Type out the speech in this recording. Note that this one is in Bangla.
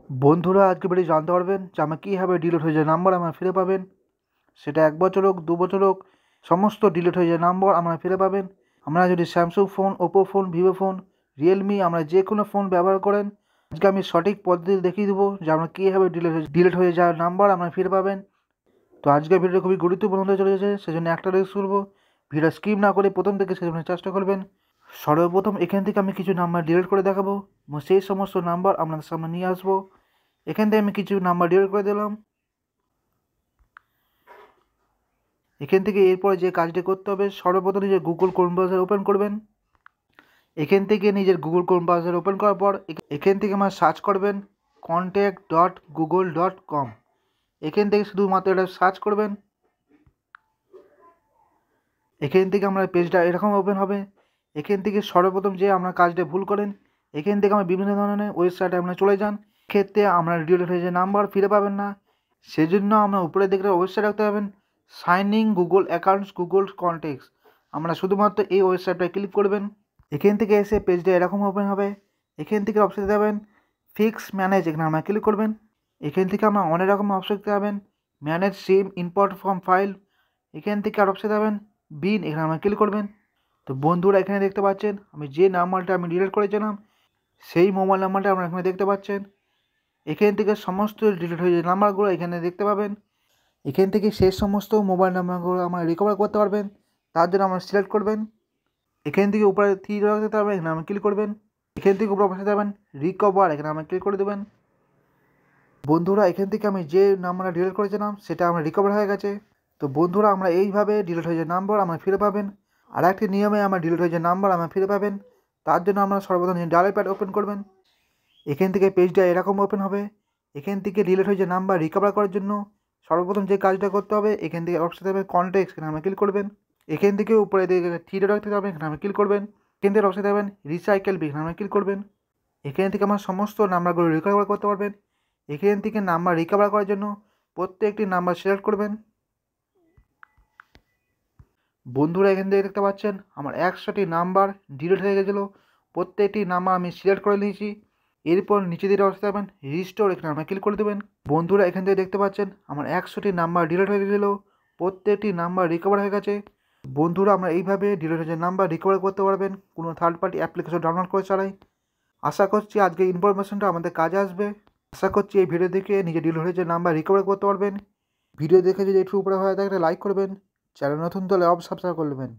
বন্ধুরা আজকে ভিডিও জানতে পারবেন যে আমার কীভাবে ডিলিট হয়ে যায় নাম্বার আমরা ফিরে পাবেন। সেটা 1 বছর হোক 2 বছর হোক, সমস্ত ডিলিট হয়ে যায় নাম্বার আমরা ফিরে পাবেন। আমরা যদি Samsung phone, Oppo phone, Vivo phone, Realme আমরা যে কোনো ফোন ব্যবহার করেন, আজকে আমি সঠিক পদ্ধতি দেখিয়ে দেবো যে আমরা কীভাবে ডিলিট হয়ে যাওয়ার নাম্বার আমরা ফিরে পাবেন। তো আজকের ভিডিও খুবই গুরুত্বপূর্ণ হতে চলেছে, সেজন্য একটা রিস্ক করবো। ভিডিও স্কিপ না করে প্রথম থেকে সেজন্য চেষ্টা করবেন। সর্বপ্রথম এখান থেকে আমি কিছু নাম্বার ডিলিট করে দেখাবো এবং সেই সমস্ত নাম্বার আপনাদের সামনে নিয়ে আসবো। এখান থেকে আমি কিছু নাম্বার ডিলিট করে দিলাম। এখান থেকে এরপরে যে কাজটি করতে হবে, সর্বপ্রথম নিজের গুগল ক্রোম ব্রাউজার ওপেন করবেন। এখান থেকে নিজের গুগল ক্রোম ব্রাউজার ওপেন করার পর এখান থেকে আমার সার্চ করবেন contact.google.com। এখান থেকে শুধুমাত্র এটা সার্চ করবেন। এখান থেকে আমরা পেজটা এরকম ওপেন হবে। এখান থেকে সর্বপ্রথম যে আমরা কাজটা ভুল করেন, এখান থেকে আমরা বিভিন্ন ধরনের ওয়েবসাইটে আপনারা চলে যান। ক্ষেত্রে আমরা ডিলিট হয়ে যে নাম্বার ফিরে পাবেন না, সেজন্য আমরা উপরে দেখলে ওয়েবসাইট রাখতে পাবেন sign in Google accounts Google contacts. আমরা শুধুমাত্র এই ওয়েবসাইটটায় ক্লিক করবেন। এখান থেকে এসে পেজটা এরকম ওপেন হবে। এখান থেকে অপশানে দেবেন ফিক্স ম্যানেজ, এখানে আমরা ক্লিক করবেন। এখান থেকে আমরা অনেক রকম অপশন দেখতে পাবেন, manage SIM, import from file. এখান থেকে আর অপশানে দেবেন বিন, এখানে আমরা ক্লিক করবেন। তো বন্ধুরা এখানে দেখতে পাচ্ছেন আমি যে নাম্বারটা আমি ডিলিট করেছিলাম সেই মোবাইল নাম্বারটা আপনারা এখানে দেখতে পাচ্ছেন। এখান থেকে সমস্ত ডিলিট হয়ে যাওয়া নাম্বারগুলো এখানে দেখতে পাবেন। এখান থেকে শেষ সমস্ত মোবাইল নাম্বারগুলো আমরা রিকভার করতে পারবেন। তার জন্য আমরা সিলেক্ট করবেন। এখান থেকে উপরে থ্রি ডট দেখতে পাবেন, এখানে আমরা ক্লিক করবেন। এখান থেকে উপরে বসে যাবেন রিকভার, এখানে আমরা ক্লিক করে দেবেন। বন্ধুরা এখান থেকে আমি যে নাম্বারটা ডিলিট করেছিলাম সেটা আমরা রিকভার হয়ে গেছে। তো বন্ধুরা আমরা এইভাবে ডিলিট হয়ে যাওয়া নাম্বার আমরা ফিরে পাবেন। আর একটি নিয়মে আমরা ডিলিট হয়ে যাওয়া নাম্বার আমরা ফিরে পাবেন। তার জন্য আমরা সর্বপ্রথম ডায়াল প্যাড ওপেন করবেন। এখান থেকে পেজটা এরকম ওপেন হবে। এখান থেকে ডিলিট হয়ে যে নাম্বার রিকভার করার জন্য সর্বপ্রথম যে কাজটা করতে হবে, এখান থেকে অপশন দেবে কন্ট্যাক্টস, এখানে আমরা ক্লিক করবেন। এখান থেকে উপরে দিকে থ্রি ডট রাখতে হবে, এখানে আমরা ক্লিক করবেন। এখান থেকে অপশন দেবেন রিসাইকেল বি, এখানে আমরা ক্লিক করবেন। এখান থেকে আমার সমস্ত নাম্বারগুলো রিকভার করতে পারবেন। এখান থেকে নাম্বার রিকভার করার জন্য প্রত্যেকটি নাম্বার সিলেক্ট করবেন। বন্ধুরা এখান থেকে দেখতে পাচ্ছেন আমার 100টি নাম্বার ডিলিট হয়ে গেছিলো। প্রত্যেকটি নাম্বার আমি সিলেক্ট করে নিয়েছি। এরপর নিচে দিকে অবস্থা পাবেন রিস্টোর, এখানে আমরা ক্লিক করে দেবেন। বন্ধুরা এখান থেকে দেখতে পাচ্ছেন আমার 100টি নাম্বার ডিলিট হয়ে গেছিলো। প্রত্যেকটি নাম্বার রিকভার হয়ে গেছে। বন্ধুরা আমরা এইভাবে ডিলিট হয়ে নাম্বার রিকভার করতে পারবেন কোনো থার্ড পার্টি অ্যাপ্লিকেশন ডাউনলোড করে ছাড়াই। আশা করছি আজকে ইনফরমেশনটা আমাদের কাজে আসবে। আশা করছি এই ভিডিও দেখে নিজে ডিলিট হয়ে যে নাম্বার রিকভার করতে পারবেন। ভিডিও দেখে যদি একটু উপরে হয়ে থাকে লাইক করবেন, চ্যানেল নতুন হলে সাবস্ক্রাইব করবেন।